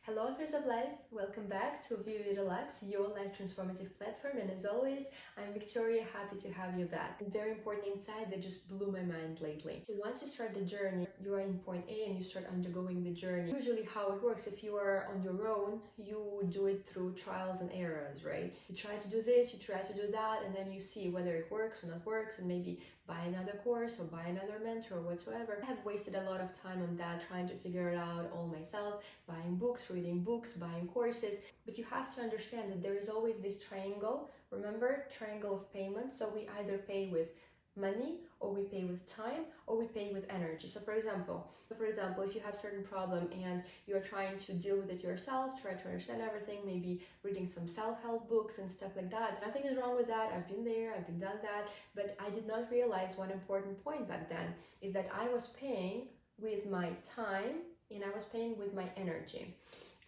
Hello, authors of life. Welcome back to View Relax, your life transformative platform. And as always, I'm Victoria, happy to have you back. A very important insight that just blew my mind lately. So once you start the journey, you are in point A and you start undergoing the journey. Usually how it works, if you are on your own, you do it through trials and errors, right? You try to do this, you try to do that, and then you see whether it works or not works, and maybe buy another course or buy another mentor or whatsoever. I have wasted a lot of time on that, trying to figure it out all myself, buying books, reading books, buying courses. But you have to understand that there is always this triangle. Remember, triangle of payment. So we either pay with money, or we pay with time, or we pay with energy. So for example, if you have certain problem and you're trying to deal with it yourself, try to understand everything, maybe reading some self-help books and stuff like that. Nothing is wrong with that. I've been there, I've been done that, but I did not realize one important point back then is that I was paying with my time and I was paying with my energy.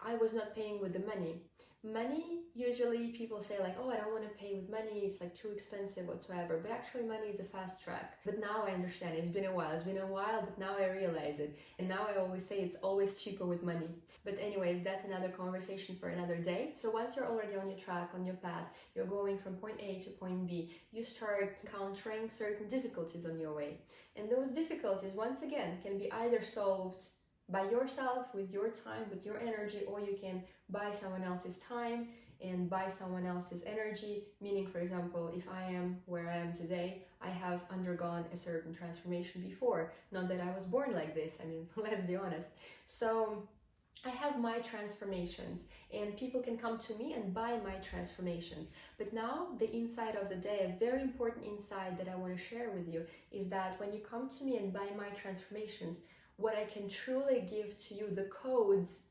I was not paying with the money. Money, usually people say like, oh, I don't want to pay with money, it's like too expensive whatsoever, but actually money is a fast track. But now I understand, it's been a while, but now I realize it. And now I always say it's always cheaper with money. But anyways, that's another conversation for another day. So once you're already on your track, on your path, you're going from point A to point B, you start encountering certain difficulties on your way. And those difficulties, once again, can be either solved by yourself, with your time, with your energy, or you can buy someone else's time and buy someone else's energy. Meaning, for example, if I am where I am today, I have undergone a certain transformation before. Not that I was born like this, I mean, let's be honest. So I have my transformations and people can come to me and buy my transformations. But now the insight of the day, a very important insight that I want to share with you is that when you come to me and buy my transformations, what I can truly give to you, the codes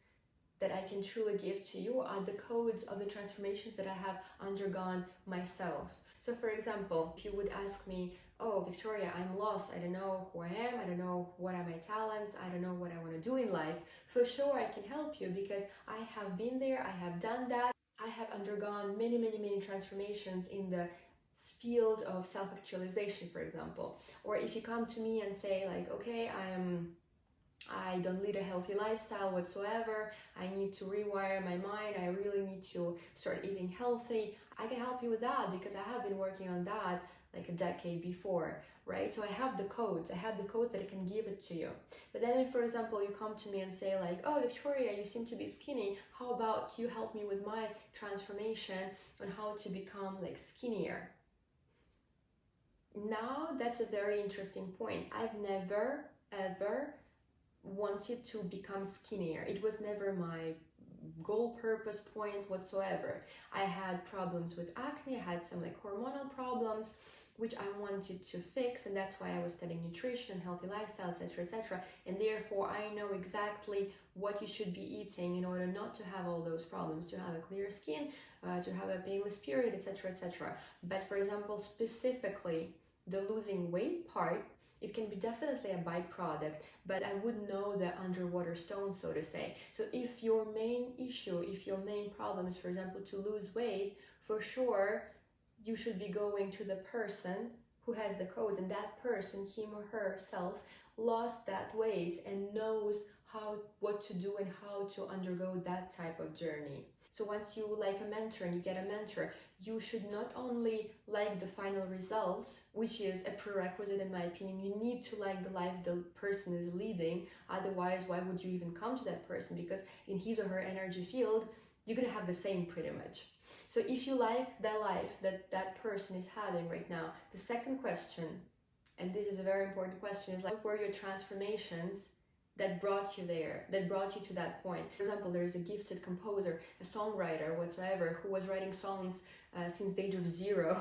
that I can truly give to you are the codes of the transformations that I have undergone myself. So for example, if you would ask me, oh, Victoria, I'm lost. I don't know who I am. I don't know what are my talents. I don't know what I want to do in life. For sure, I can help you because I have been there. I have done that. I have undergone many transformations in the field of self-actualization, for example. Or if you come to me and say like, okay, I don't lead a healthy lifestyle whatsoever, I need to rewire my mind, I really need to start eating healthy, I can help you with that because I have been working on that like a decade before, right? So I have the codes that I can give it to you. But then if, for example, you come to me and say like, oh, Victoria, you seem to be skinny, how about you help me with my transformation on how to become like skinnier? Now that's a very interesting point. I've never ever wanted to become skinnier. It was never my goal, purpose, point whatsoever. I had problems with acne, I had some like hormonal problems which I wanted to fix, and that's why I was studying nutrition, healthy lifestyle, etc. And therefore I know exactly what you should be eating in order not to have all those problems, to have a clear skin, to have a painless period, etc. But for example, specifically the losing weight part, it can be definitely a byproduct, but I would know the underwater stone, so to say. So if your main issue, if your main problem is, for example, to lose weight, for sure, you should be going to the person who has the codes, and that person, him or herself, lost that weight and knows what to do and how to undergo that type of journey. So once you like a mentor and you get a mentor, you should not only like the final results, which is a prerequisite in my opinion. You need to like the life the person is leading. Otherwise, why would you even come to that person? Because in his or her energy field, you're going to have the same pretty much. So if you like the life that that person is having right now, the second question, and this is a very important question, is like, what were your transformations that brought you there, that brought you to that point? For example, there is a gifted composer, a songwriter, whatsoever, who was writing songs since the age of 0,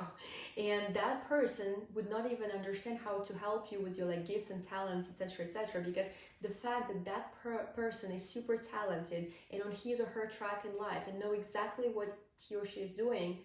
and that person would not even understand how to help you with your like gifts and talents, etc, because the fact that that person is super talented and on his or her track in life and know exactly what he or she is doing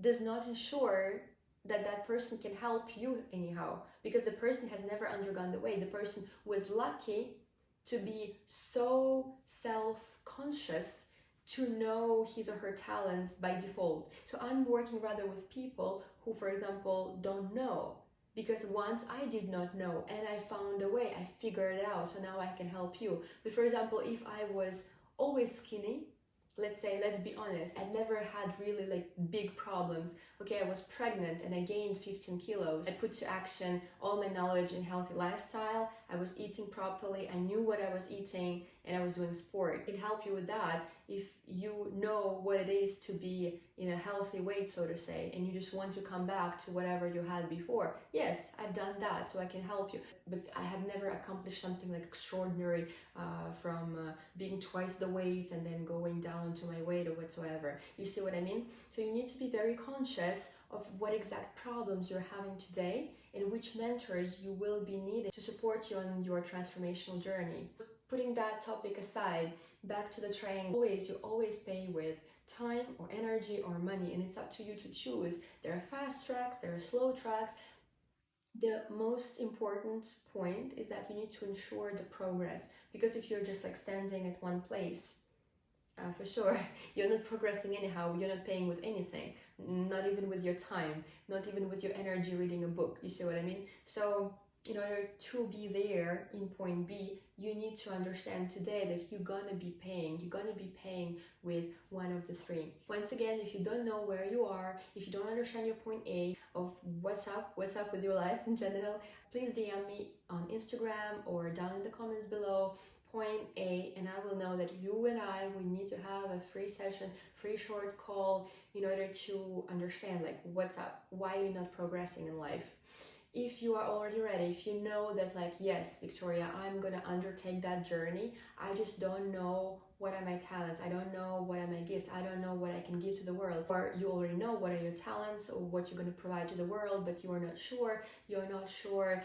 does not ensure that that person can help you anyhow, because the person has never undergone the way. The person was lucky to be so self-conscious to know his or her talents by default. So I'm working rather with people who, for example, don't know, because once I did not know and I found a way, I figured it out, so now I can help you. But for example, if I was always skinny. Let's say, let's be honest, I've never had really like big problems. Okay, I was pregnant and I gained 15 kilos. I put to action all my knowledge in healthy lifestyle. I was eating properly. I knew what I was eating and I was doing sport. It can help you with that if you know what it is to be in a healthy weight, so to say, and you just want to come back to whatever you had before. Yes, I've done that, so I can help you. But I have never accomplished something like extraordinary from being twice the weight and then going down to my weight or whatsoever. You see what I mean? So you need to be very conscious of what exact problems you're having today and which mentors you will be needed to support you on your transformational journey. Putting that topic aside, back to the triangle, you always pay with time or energy or money, and it's up to you to choose. There are fast tracks, there are slow tracks. The most important point is that you need to ensure the progress, because if you're just like standing at one place, for sure, you're not progressing anyhow, you're not paying with anything, not even with your time, not even with your energy reading a book, you see what I mean? So in order to be there in point B, you need to understand today that you're gonna be paying with one of the three. Once again, if you don't know where you are, if you don't understand your point A of what's up with your life in general, please DM me on Instagram or down in the comments below. Point A, and I will know that you and I, we need to have a free session, free short call in order to understand like what's up, why you're not progressing in life. If you are already ready, if you know that like, yes, Victoria, I'm gonna undertake that journey, I just don't know what are my talents, I don't know what are my gifts, I don't know what I can give to the world. Or you already know what are your talents or what you're going to provide to the world, but you are not sure, you're not sure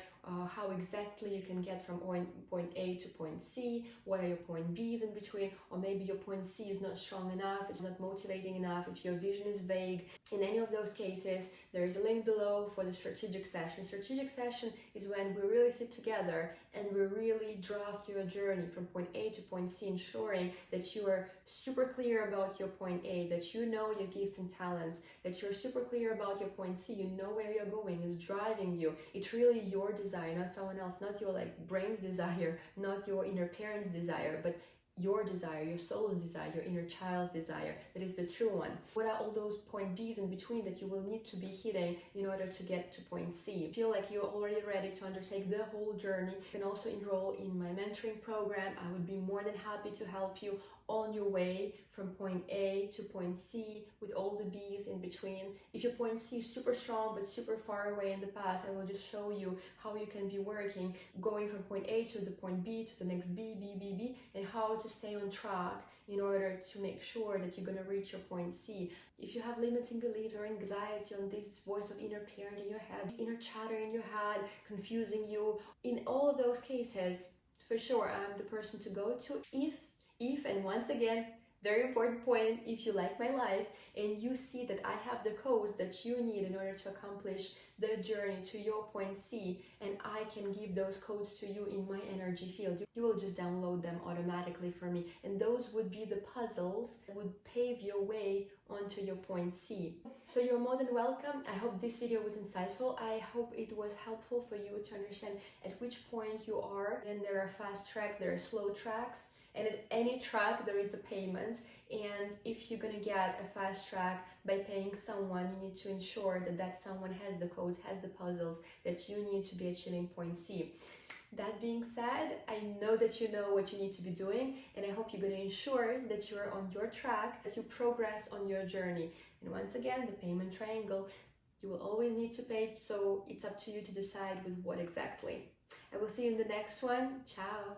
how exactly you can get from point A to point C, what are your point B's in between, or maybe your point C is not strong enough, it's not motivating enough, if your vision is vague. In any of those cases, there is a link below for the strategic session. Strategic session is when we really sit together and we really draft your journey from point A to point C, ensuring that you are super clear about your point A, that you know your gifts and talents, that you're super clear about your point C, you know where you're going, is driving you. It's really your desire, not someone else, not your like brain's desire, not your inner parent's desire, but your desire, your soul's desire, your inner child's desire, that is the true one. What are all those point B's in between that you will need to be hitting in order to get to point C? Feel like you're already ready to undertake the whole journey. You can also enroll in my mentoring program. I would be more than happy to help you on your way from point A to point C with all the B's in between. If your point C is super strong but super far away in the past, I will just show you how you can be working, going from point A to the point B to the next B, and how to stay on track in order to make sure that you're going to reach your point C. If you have limiting beliefs or anxiety on this voice of inner parent in your head, this inner chatter in your head, confusing you, in all of those cases, for sure, I'm the person to go to. If, and once again, very important point, if you like my life and you see that I have the codes that you need in order to accomplish the journey to your point C, and I can give those codes to you in my energy field, you will just download them automatically for me, and those would be the puzzles that would pave your way onto your point C. So you're more than welcome. I hope this video was insightful. I hope it was helpful for you to understand at which point you are. Then there are fast tracks, there are slow tracks, and at any track there is a payment. And if you're gonna get a fast track by paying someone, you need to ensure that that someone has the codes, has the puzzles that you need to be achieving point C. That being said, I know that you know what you need to be doing, and I hope you're going to ensure that you're on your track, that you progress on your journey. And once again, the payment triangle, you will always need to pay, so it's up to you to decide with what exactly. I will see you in the next one. Ciao!